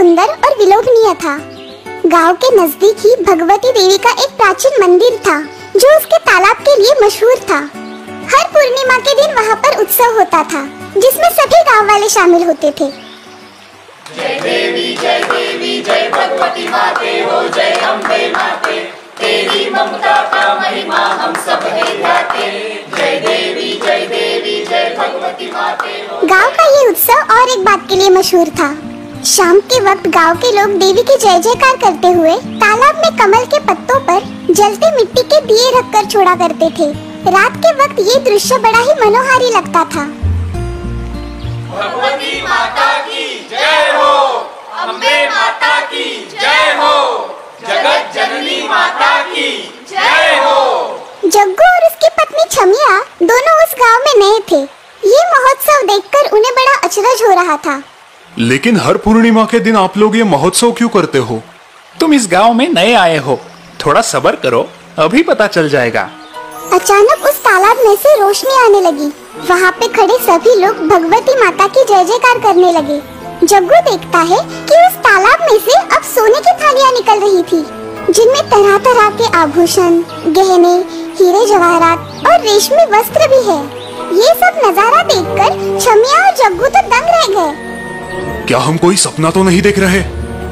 सुंदर और विलोभनीय था। गांव के नजदीक ही भगवती देवी का एक प्राचीन मंदिर था जो उसके तालाब के लिए मशहूर था। हर पूर्णिमा के दिन वहां पर उत्सव होता था जिसमें सभी गांव वाले शामिल होते थे। जय देवी जय भगवती माते हो, जय अम्बे माते, तेरी ममता का महिमा हम सब है गाते। जय देवी जय भगवती माते हो। गांव का ये उत्सव और एक बात के लिए मशहूर था। शाम के वक्त गांव के लोग देवी की जय जयकार करते हुए तालाब में कमल के पत्तों पर जलते मिट्टी के दिए रखकर छोड़ा करते थे। रात के वक्त ये दृश्य बड़ा ही मनोहारी लगता था। भगवती माता की जय हो, अम्बे माता की जय हो, जगत जननी माता की जय हो। जग्गू और उसकी पत्नी छमिया दोनों उस गांव में नए थे। ये महोत्सव देखकर उन्हें बड़ा अचरज हो रहा था। लेकिन हर पूर्णिमा के दिन आप लोग ये महोत्सव क्यों करते हो? तुम इस गांव में नए आए हो, थोड़ा सब्र करो, अभी पता चल जाएगा। अचानक उस तालाब में से रोशनी आने लगी। वहाँ पे खड़े सभी लोग भगवती माता की जय जयकार करने लगे। जग्गू देखता है कि उस तालाब में से अब सोने की थालियाँ निकल रही थी जिनमें तरह तरह के आभूषण, गहने, हीरे जवाहरात और रेशमी वस्त्र भी है। ये सब नजारा देखकर छमिया और जग्गू तो दंग रह गए। क्या हम कोई सपना तो नहीं देख रहे?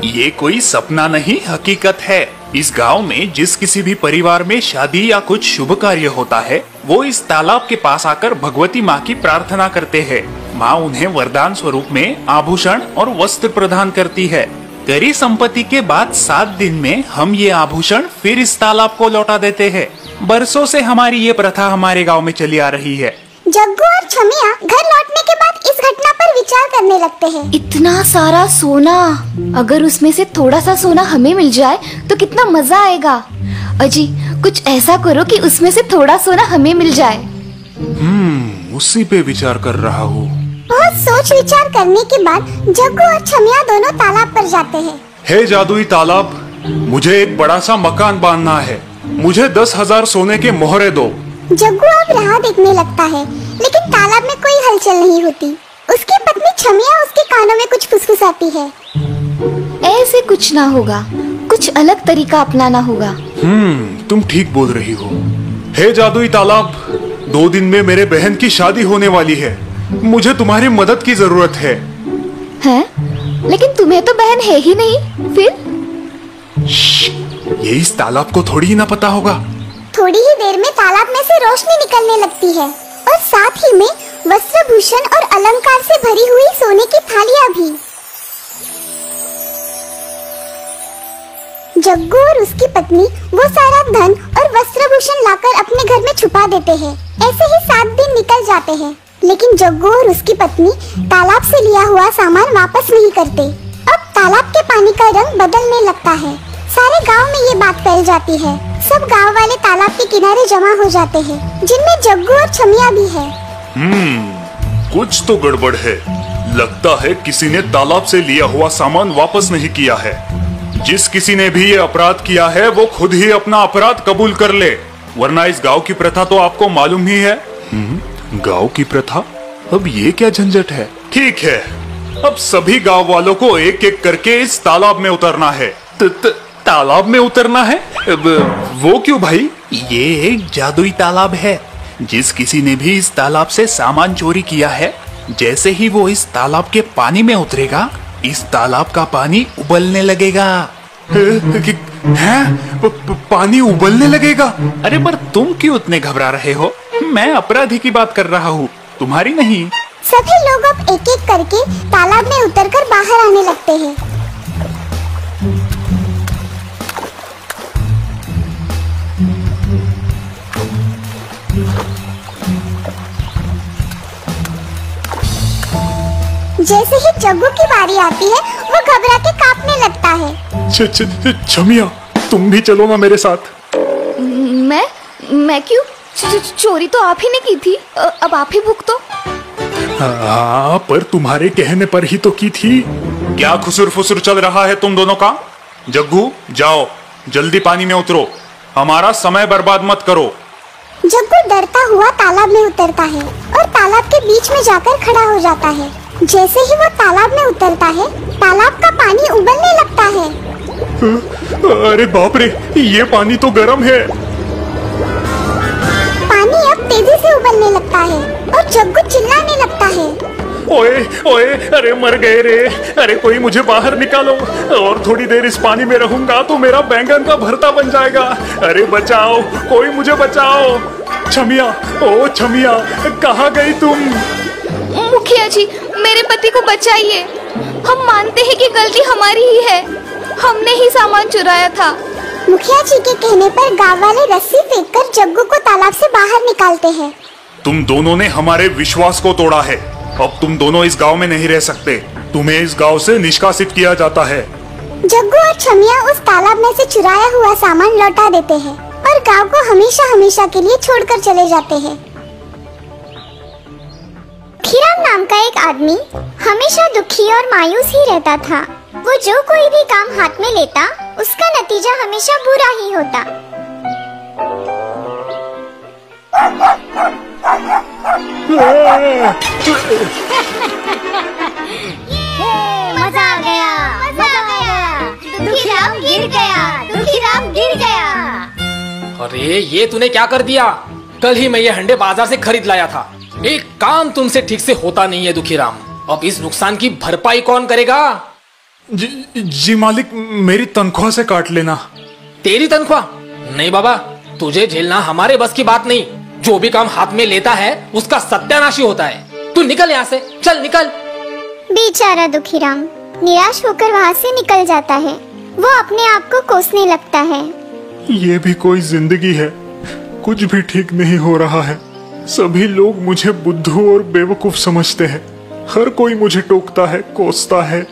ये कोई सपना नहीं, हकीकत है। इस गांव में जिस किसी भी परिवार में शादी या कुछ शुभ कार्य होता है वो इस तालाब के पास आकर भगवती माँ की प्रार्थना करते हैं। माँ उन्हें वरदान स्वरूप में आभूषण और वस्त्र प्रदान करती है। करी संपत्ति के बाद 7 दिन में हम ये आभूषण फिर इस तालाब को लौटा देते हैं। बरसों से हमारी ये प्रथा हमारे गाँव में चली आ रही है। जग्गू और छमिया घर लौटने के बाद इस घटना पर विचार करने लगते हैं। इतना सारा सोना, अगर उसमें से थोड़ा सा सोना हमें मिल जाए तो कितना मजा आएगा। अजी कुछ ऐसा करो कि उसमें से थोड़ा सोना हमें मिल जाए। उसी पे विचार कर रहा हूँ। बहुत सोच विचार करने के बाद जग्गू और छमिया दोनों तालाब पर जाते हैं। हे जादुई तालाब, मुझे एक बड़ा सा मकान बांधना है। मुझे 10,000 सोने के मोहरे दो। जग्गू अब राह देखने लगता है लेकिन तालाब में कोई हलचल नहीं होती। उसकी पत्नी छमिया उसके कानों में कुछ फुसफुसाती है। ऐसे कुछ ना होगा, कुछ अलग तरीका अपनाना होगा। तुम ठीक बोल रही हो। हे जादुई तालाब, 2 दिन में मेरे बहन की शादी होने वाली है। मुझे तुम्हारी मदद की जरूरत है। हैं? लेकिन तुम्हें तो बहन है ही नहीं। फिर ये इस तालाब को थोड़ी ही ना पता होगा। थोड़ी ही देर में तालाब में से रोशनी निकलने लगती है और साथ ही में वस्त्रभूषण और अलंकार से भरी हुई सोने की थालियां भी। जग्गू और उसकी पत्नी वो सारा धन और वस्त्रभूषण लाकर अपने घर में छुपा देते हैं। ऐसे ही 7 दिन निकल जाते हैं लेकिन जग्गू और उसकी पत्नी तालाब से लिया हुआ सामान वापस नहीं करते। अब तालाब के पानी का रंग बदलने लगता है। सारे गांव में ये बात फैल जाती है। सब गांव वाले तालाब के किनारे जमा हो जाते हैं जिनमें जग्गू और छमिया भी है। कुछ तो गड़बड़ है। लगता है किसी ने तालाब से लिया हुआ सामान वापस नहीं किया है। जिस किसी ने भी ये अपराध किया है वो खुद ही अपना अपराध कबूल कर ले, वरना इस गांव की प्रथा तो आपको मालूम ही है। गांव की प्रथा? अब ये क्या झंझट है। ठीक है, अब सभी गांव वालों को एक एक करके इस तालाब में उतरना है। तालाब में उतरना है? वो क्यों भाई? ये एक जादुई तालाब है। जिस किसी ने भी इस तालाब से सामान चोरी किया है, जैसे ही वो इस तालाब के पानी में उतरेगा, इस तालाब का पानी उबलने लगेगा। पानी उबलने लगेगा? अरे पर तुम क्यों इतने घबरा रहे हो? मैं अपराधी की बात कर रहा हूँ, तुम्हारी नहीं। सभी लोग अब एक एक करके तालाब में उतरकर बाहर आने लगते हैं। जैसे ही जग्गू की बारी आती है वो घबरा के कांपने लगता है। छमिया, तुम भी चलो ना मेरे साथ। मैं क्यों? चोरी तो आप ही ने की थी, अब आप ही भुगतो। हाँ, पर तुम्हारे कहने पर ही तो की थी। क्या खुसुर फुसुर चल रहा है तुम दोनों का? जग्गू जाओ, जल्दी पानी में उतरो, हमारा समय बर्बाद मत करो। जग्गू डरता हुआ तालाब में उतरता है और तालाब के बीच में जाकर खड़ा हो जाता है। जैसे ही वो तालाब में उतरता है, तालाब का पानी उबलने लगता है। अरे बाप रे, ये पानी तो गर्म है। पानी अब तेजी से उबलने लगता है और जग्गू चिल्लाने लगता है। ओए ओए, अरे मर गए रे। अरे कोई मुझे बाहर निकालो, और थोड़ी देर इस पानी में रहूंगा तो मेरा बैंगन का भरता बन जाएगा। अरे बचाओ, कोई मुझे बचाओ। छमिया, ओ छमिया, कहाँ गई तुम? मुखिया जी, मेरे पति को बचाइए। हम मानते हैं कि गलती हमारी ही है, हमने ही सामान चुराया था। मुखिया जी के कहने पर गांव वाले रस्सी फेंककर जग्गू को तालाब से बाहर निकालते हैं। तुम दोनों ने हमारे विश्वास को तोड़ा है। अब तुम दोनों इस गांव में नहीं रह सकते। तुम्हें इस गांव से निष्कासित किया जाता है। जग्गू और छमिया उस तालाब में से चुराया हुआ सामान लौटा देते हैं और गांव को हमेशा हमेशा के लिए छोड़कर चले जाते हैं। दुखीराम नाम का एक आदमी हमेशा दुखी और मायूस ही रहता था। वो जो कोई भी काम हाथ में लेता, उसका नतीजा हमेशा बुरा ही होता। मजा आ गया, मजा आ गया। दुखीराम गिर गया, दुखीराम गिर गया। अरे ये तूने क्या कर दिया? कल ही मैं ये हंडे बाजार से खरीद लाया था। एक काम तुमसे ठीक से होता नहीं है दुखीराम। अब इस नुकसान की भरपाई कौन करेगा? जी मालिक, मेरी तनख्वाह से काट लेना। तेरी तनख्वाह? नहीं बाबा, तुझे झेलना हमारे बस की बात नहीं। जो भी काम हाथ में लेता है उसका सत्यानाशी होता है। तू निकल यहाँ से, चल निकल। बेचारा दुखीराम निराश होकर वहाँ से निकल जाता है। वो अपने आप को कोसने लगता है। ये भी कोई जिंदगी है? कुछ भी ठीक नहीं हो रहा है। सभी लोग मुझे बुद्धू और बेवकूफ समझते हैं। हर कोई मुझे टोकता है, कोसता है।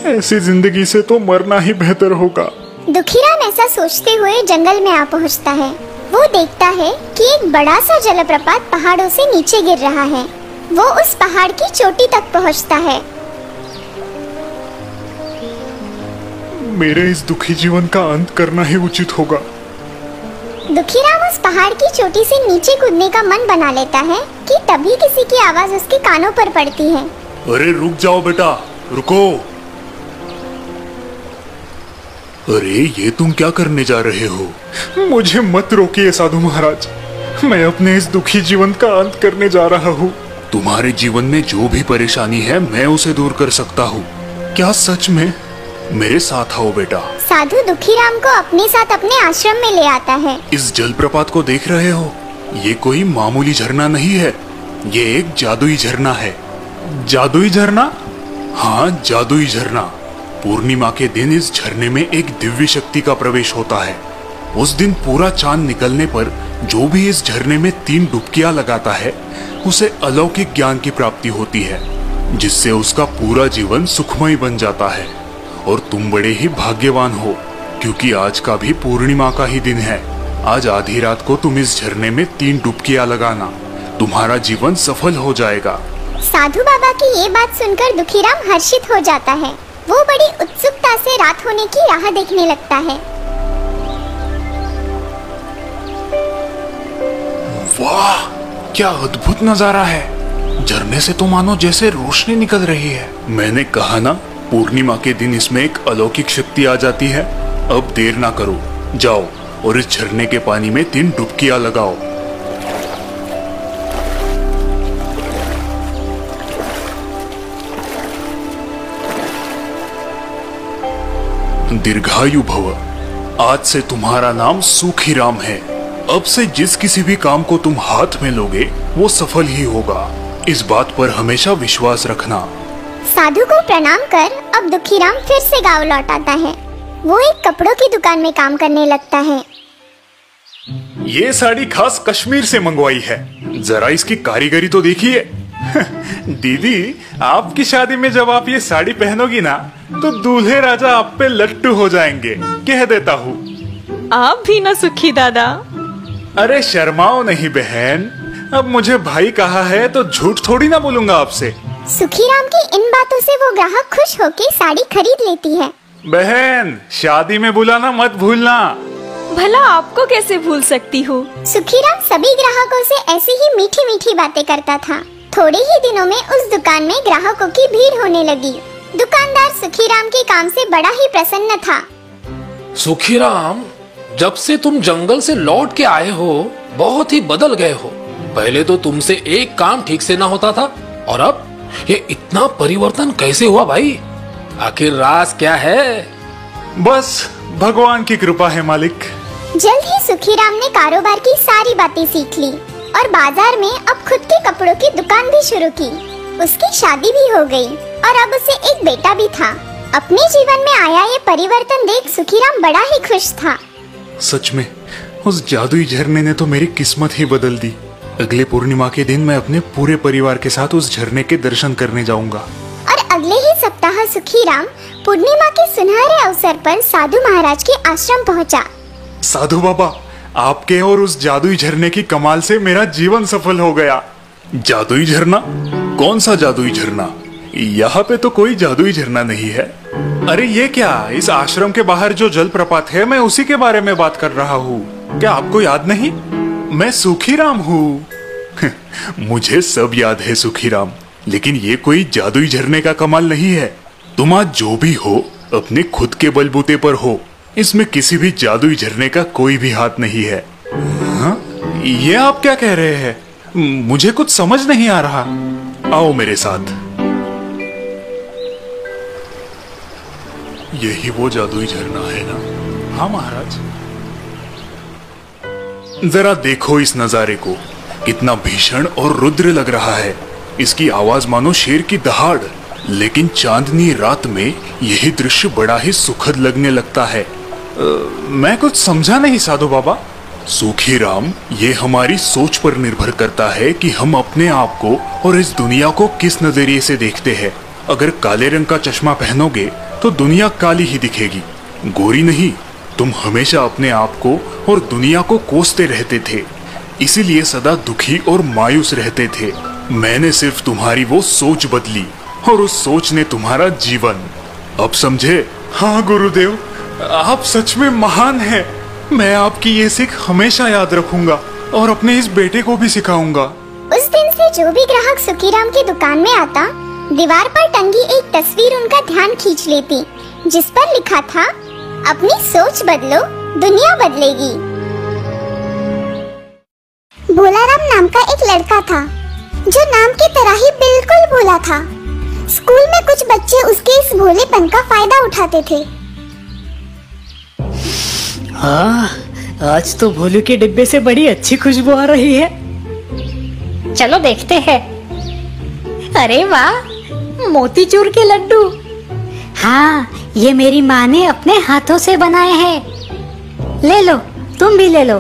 ऐसी जिंदगी से तो मरना ही बेहतर होगा। दुखीराम ऐसा सोचते हुए जंगल में आ पहुँचता है। वो देखता है कि एक बड़ा सा जलप्रपात पहाड़ों से नीचे गिर रहा है। वो उस पहाड़ की चोटी तक पहुँचता है। मेरे इस दुखी जीवन का अंत करना ही उचित होगा। दुखीराम उस पहाड़ की चोटी से नीचे कूदने का मन बना लेता है कि तभी किसी की आवाज उसके कानों पर पड़ती है। अरे रुक जाओ बेटा, रुको। अरे ये तुम क्या करने जा रहे हो? मुझे मत रोकिए साधु महाराज। मैं अपने इस दुखी जीवन का अंत करने जा रहा हूँ। तुम्हारे जीवन में जो भी परेशानी है मैं उसे दूर कर सकता हूँ। क्या सच में? मेरे साथ आओ बेटा। साधु दुखीराम को अपने साथ अपने आश्रम में ले आता है। इस जलप्रपात को देख रहे हो? ये कोई मामूली झरना नहीं है, ये एक जादुई झरना है। जादुई झरना? हाँ, जादुई झरना। पूर्णिमा के दिन इस झरने में एक दिव्य शक्ति का प्रवेश होता है। उस दिन पूरा चांद निकलने पर जो भी इस झरने में 3 डुबकियां लगाता है, उसे अलौकिक ज्ञान की प्राप्ति होती है, जिससे उसका पूरा जीवन सुखमय बन जाता है। और तुम बड़े ही भाग्यवान हो, क्योंकि आज का भी पूर्णिमा का ही दिन है। आज आधी रात को तुम इस झरने में 3 डुबकियां लगाना, तुम्हारा जीवन सफल हो जाएगा। साधु बाबा की ये बात सुनकर दुखीराम हर्षित हो जाता है। वो बड़ी उत्सुकता से रात होने की राह देखने लगता है। वाह, क्या अद्भुत नजारा है। झरने से तो मानो जैसे रोशनी निकल रही है। मैंने कहा ना, पूर्णिमा के दिन इसमें एक अलौकिक शक्ति आ जाती है। अब देर ना करो, जाओ और इस झरने के पानी में 3 डुबकियां लगाओ। दीर्घायु भव। आज से तुम्हारा नाम सुखीराम है। अब से जिस किसी भी काम को तुम हाथ में लोगे वो सफल ही होगा। इस बात पर हमेशा विश्वास रखना। साधु को प्रणाम कर अब दुखीराम फिर से गांव लौट आता है। वो एक कपड़ों की दुकान में काम करने लगता है। ये साड़ी खास कश्मीर से मंगवाई है, जरा इसकी कारीगरी तो देखिए। दीदी, आपकी शादी में जब आप ये साड़ी पहनोगी ना, तो दूल्हे राजा आप पे लट्टू हो जाएंगे, कह देता हूँ। आप भी ना सुखी दादा। अरे शर्माओ नहीं बहन, अब मुझे भाई कहा है तो झूठ थोड़ी ना बोलूंगा आपसे। सुखीराम की इन बातों से वो ग्राहक खुश होकर साड़ी खरीद लेती है। बहन, शादी में बुलाना मत भूलना। भला आपको कैसे भूल सकती हूँ। सुखीराम सभी ग्राहकों से ऐसी ही मीठी मीठी बातें करता था। थोड़े ही दिनों में उस दुकान में ग्राहकों की भीड़ होने लगी। दुकानदार सुखीराम के काम से बड़ा ही प्रसन्न था। सुखीराम, जब से तुम जंगल से लौट के आए हो बहुत ही बदल गए हो। पहले तो तुमसे एक काम ठीक से ना होता था और अब ये इतना परिवर्तन कैसे हुआ भाई? आखिर राज क्या है? बस भगवान की कृपा है मालिक। जल्द ही सुखीराम ने कारोबार की सारी बातें सीख ली और बाजार में अब खुद के कपड़ों की दुकान भी शुरू की। उसकी शादी भी हो गई और अब उसे एक बेटा भी था। अपने जीवन में आया ये परिवर्तन देख सुखीराम बड़ा ही खुश था। सच में उस जादुई झरने ने तो मेरी किस्मत ही बदल दी। अगले पूर्णिमा के दिन मैं अपने पूरे परिवार के साथ उस झरने के दर्शन करने जाऊंगा। और अगले ही सप्ताह सुखीराम पूर्णिमा के सुनहरे अवसर पर साधु महाराज के आश्रम पहुंचा। साधु बाबा, आपके और उस जादुई झरने की कमाल से मेरा जीवन सफल हो गया। जादुई झरना? कौन सा जादुई झरना? यहाँ पे तो कोई जादुई झरना नहीं है। अरे ये क्या, इस आश्रम के बाहर जो जलप्रपात है मैं उसी के बारे में बात कर रहा हूँ। क्या आपको याद नहीं? मैं सुखीराम हूँ। मुझे सब याद है सुखीराम, लेकिन ये कोई जादुई झरने का कमाल नहीं है। तुम आज जो भी हो अपने खुद के बलबूते पर हो। इसमें किसी भी जादुई झरने का कोई भी हाथ नहीं है। हाँ? ये आप क्या कह रहे हैं? मुझे कुछ समझ नहीं आ रहा। आओ मेरे साथ। यही वो जादुई झरना है ना? हाँ महाराज। जरा देखो इस नजारे को, कितना भीषण और रुद्र लग रहा है। इसकी आवाज मानो शेर की दहाड़। लेकिन चांदनी रात में यही दृश्य बड़ा ही सुखद लगने लगता है। मैं कुछ समझा नहीं साधु बाबा। सुखीराम, ये हमारी सोच पर निर्भर करता है कि हम अपने आप को और इस दुनिया को किस नजरिए से देखते हैं। अगर काले रंग का चश्मा पहनोगे तो दुनिया काली ही दिखेगी, गोरी नहीं। तुम हमेशा अपने आप को और दुनिया को कोसते रहते थे, इसीलिए सदा दुखी और मायूस रहते थे। मैंने सिर्फ तुम्हारी वो सोच बदली और उस सोच ने तुम्हारा जीवन। अब समझे? हाँ गुरुदेव, आप सच में महान हैं। मैं आपकी ये सीख हमेशा याद रखूंगा और अपने इस बेटे को भी सिखाऊंगा। उस दिन से जो भी ग्राहक सुखीराम की दुकान में आता, दीवार पर टंगी एक तस्वीर उनका ध्यान खींच लेती, जिस पर लिखा था, अपनी सोच बदलो, दुनिया बदलेगी। भोलाराम नाम का एक लड़का था, जो नाम की तरह ही बिल्कुल भोला था। स्कूल में कुछ बच्चे उसके इस भोलेपन का फायदा उठाते थे। हाँ, आज तो भोलू के डिब्बे से बड़ी अच्छी खुशबू आ रही है। चलो देखते हैं। अरे वाह, मोतीचूर के लड्डू। हाँ, ये मेरी माँ ने अपने हाथों से बनाए हैं। ले लो, तुम भी ले लो।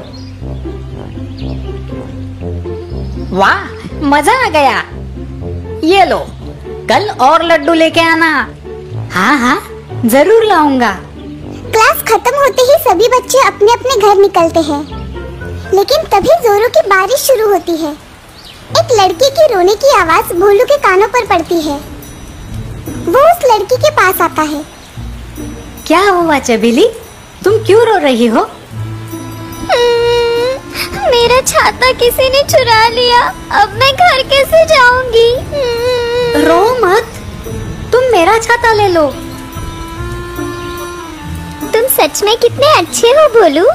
वाह, मजा आ गया। ये लो, कल और लड्डू लेके आना। हाँ हाँ, जरूर लाऊंगा। क्लास खत्म होते ही सभी बच्चे अपने अपने घर निकलते हैं, लेकिन तभी जोरों की बारिश शुरू होती है। एक लड़की की रोने की आवाज भोलू के कानों पर पड़ती है। वो उस लड़की के पास आता है। क्या हुआ चबीली, तुम क्यों रो रही हो? मेरा छाता किसी ने चुरा लिया, अब मैं घर कैसे जाऊंगी? रो मत, तुम मेरा छाता ले लो। तुम सच में कितने अच्छे हो भोलू।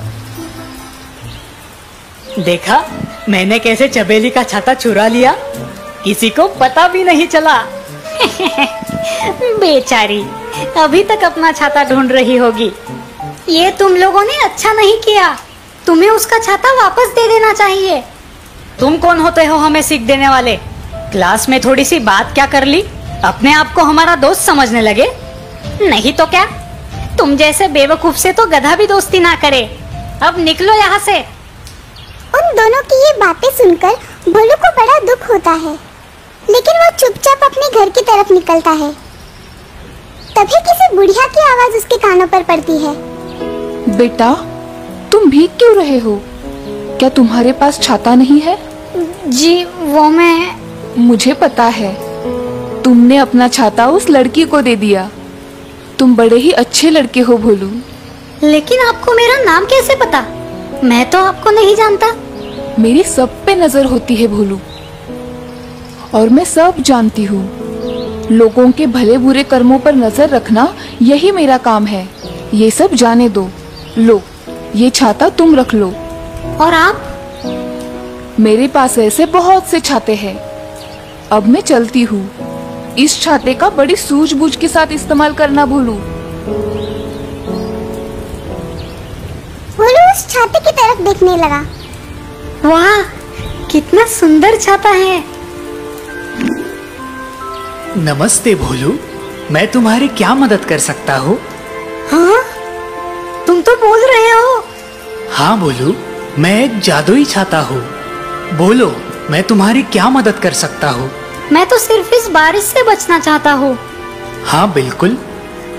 देखा, मैंने कैसे चबेली का छाता चुरा लिया, किसी को पता भी नहीं चला। बेचारी, अभी तक अपना छाता ढूंढ रही होगी। ये तुम लोगों ने अच्छा नहीं किया, तुम्हें उसका छाता वापस दे देना चाहिए। तुम कौन होते हो हमें सीख देने वाले? क्लास में थोड़ी सी बात क्या कर ली, अपने आप को हमारा दोस्त समझने लगे? नहीं तो क्या, तुम जैसे बेवकूफ से तो गधा भी दोस्ती ना करे। अब निकलो यहाँ से। उन दोनों की ये बातें सुनकर भोलू को बड़ा दुख होता है, लेकिन वो चुपचाप अपने घर की तरफ निकलता है। तभी किसी बुढ़िया की आवाज उसके कानों पर पड़ती है। बेटा, तुम भीग क्यों रहे हो? क्या तुम्हारे पास छाता नहीं है? जी, वो मैं। मुझे पता है, तुमने अपना छाता उस लड़की को दे दिया। तुम बड़े ही अच्छे लड़के हो भोलू। लेकिन आपको मेरा नाम कैसे पता? मैं तो आपको नहीं जानता। मेरी सब पे नजर होती है भोलू, और मैं सब जानती हूँ। लोगों के भले बुरे कर्मों पर नजर रखना यही मेरा काम है। ये सब जाने दो। लो, ये छाता तुम रख लो। और आप? मेरे पास ऐसे बहुत से छाते हैं। अब मैं चलती हूँ। इस छाते का बड़ी सूझबूझ के साथ इस्तेमाल करना भोलू। भोलू उस छाते की तरफ देखने लगा। वाह, कितना सुंदर छाता है। नमस्ते भोलू, मैं तुम्हारी क्या मदद कर सकता हूँ? हाँ, तुम तो बोल रहे हो। हाँ भोलू, मैं एक जादुई छाता हूँ। बोलो, मैं तुम्हारी क्या मदद कर सकता हूँ? मैं तो सिर्फ इस बारिश से बचना चाहता हूँ। हाँ बिल्कुल,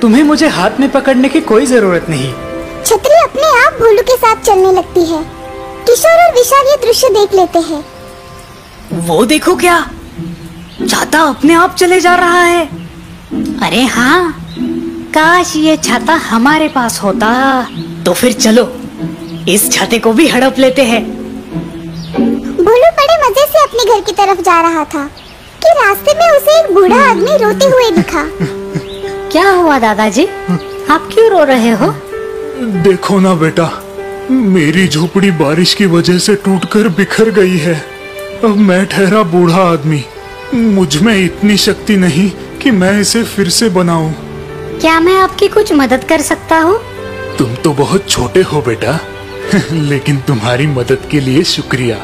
तुम्हें मुझे हाथ में पकड़ने की कोई जरूरत नहीं। छतरी अपने आप भोलू के साथ चलने लगती है। किशोर और विशाल ये दृश्य देख लेते हैं। वो देखो क्या, छाता अपने आप चले जा रहा है। अरे हाँ, काश ये छाता हमारे पास होता। तो फिर चलो, इस छाते को भी हड़प लेते हैं। भोलू बड़े मजे से अपने घर की तरफ जा रहा था कि रास्ते में उसे एक बूढ़ा आदमी रोते हुए दिखा। क्या हुआ दादाजी, आप क्यों रो रहे हो? देखो ना बेटा, मेरी झोपड़ी बारिश की वजह से टूटकर बिखर गई है। अब मैं ठहरा बूढ़ा आदमी, मुझ में इतनी शक्ति नहीं कि मैं इसे फिर से बनाऊं। क्या मैं आपकी कुछ मदद कर सकता हूँ? तुम तो बहुत छोटे हो बेटा, लेकिन तुम्हारी मदद के लिए शुक्रिया।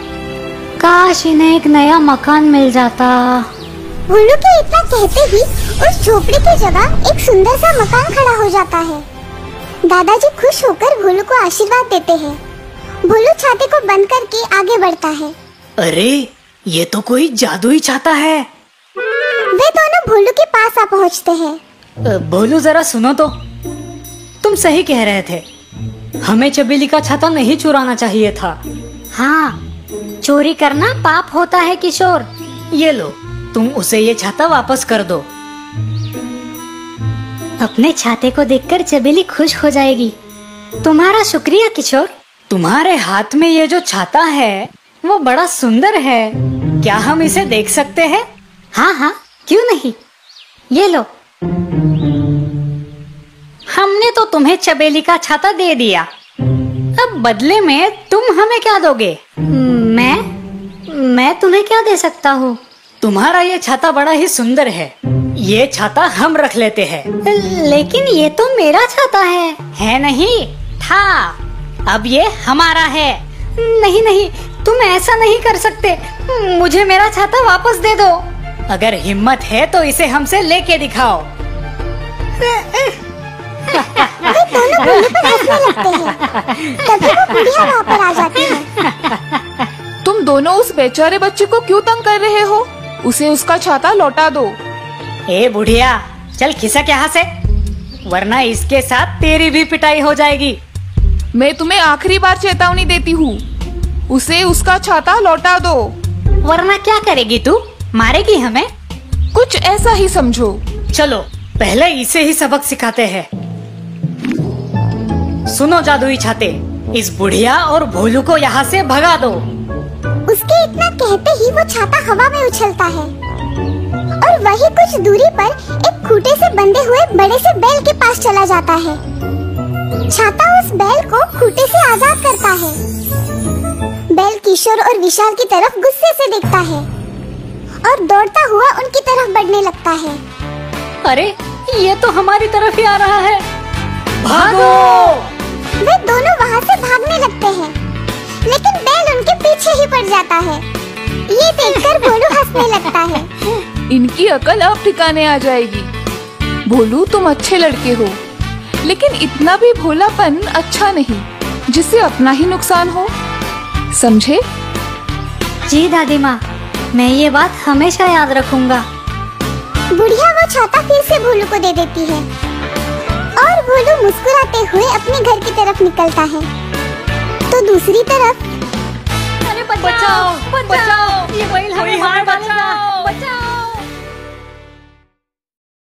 काश इन्हें एक नया मकान मिल जाता। भोलू के इतना कहते ही उस झोपड़ी की जगह एक सुंदर सा मकान खड़ा हो जाता है। दादाजी खुश होकर भोलू को आशीर्वाद देते हैं। भोलू छाते को बंद करके आगे बढ़ता है। अरे, ये तो कोई जादुई छाता है। वे दोनों भोलू के पास आ पहुँचते हैं। भोलू जरा सुनो तो, तुम सही कह रहे थे। हमें चबेली का छाता नहीं चुराना चाहिए था। हाँ, चोरी करना पाप होता है किशोर। ये लो, तुम उसे ये छाता वापस कर दो। अपने छाते को देखकर चबेली खुश हो जाएगी। तुम्हारा शुक्रिया किशोर। तुम्हारे हाथ में ये जो छाता है वो बड़ा सुंदर है। क्या हम इसे देख सकते हैं? हाँ हाँ, क्यों नहीं। ये लो, हमने तो तुम्हें चबेली का छाता दे दिया। अब बदले में तुम हमें क्या दोगे? मैं तुम्हें क्या दे सकता हूँ? तुम्हारा ये छाता बड़ा ही सुंदर है। ये छाता हम रख लेते हैं। लेकिन ये तो मेरा छाता है नहीं था, अब ये हमारा है। नहीं नहीं, तुम ऐसा नहीं कर सकते। मुझे मेरा छाता वापस दे दो। अगर हिम्मत है तो इसे हमसे लेके दिखाओ। वे दोनों भोलू पर हंसने लगते हैं। तभी वो बुढ़िया वहाँ पर आ जाती है। तुम दोनों उस बेचारे बच्चे को क्यों तंग कर रहे हो? उसे उसका छाता लौटा दो। ए बुढ़िया, चल खिसक यहाँ से, वरना इसके साथ तेरी भी पिटाई हो जाएगी। मैं तुम्हें आखिरी बार चेतावनी देती हूँ, उसे उसका छाता लौटा दो। वरना क्या करेगी तू? मारेगी हमें? कुछ ऐसा ही समझो। चलो पहले इसे ही सबक सिखाते हैं। सुनो जादुई छाते, इस बुढ़िया और भोलू को यहाँ से भगा दो। उसके इतना कहते ही वो छाता हवा में उछलता है और वही कुछ दूरी पर एक खूंटे से बंधे हुए बड़े से बैल के पास चला जाता है। छाता उस बैल को खूंटे से आजाद करता है। बैल किशोर और विशाल की तरफ गुस्से से देखता है और दौड़ता हुआ उनकी तरफ बढ़ने लगता है। अरे, ये तो हमारी तरफ ही आ रहा है। भागो! वे दोनों वहाँ से भागने लगते हैं, लेकिन बैल उनके पीछे ही पड़ जाता है। ये देखकर भोलू हंसने लगता है। इनकी अकल अब ठिकाने आ जाएगी। भोलू, तुम अच्छे लड़के हो, लेकिन इतना भी भोलापन अच्छा नहीं जिससे अपना ही नुकसान हो, समझे? जी दादी माँ, मैं ये बात हमेशा याद रखूंगा। बुढ़िया वो छाता फिर से भोलू को दे देती है और भोलू मुस्कुराते हुए अपने घर की तरफ निकलता है। तो दूसरी तरफ, अरे बचाओ, बचाओ।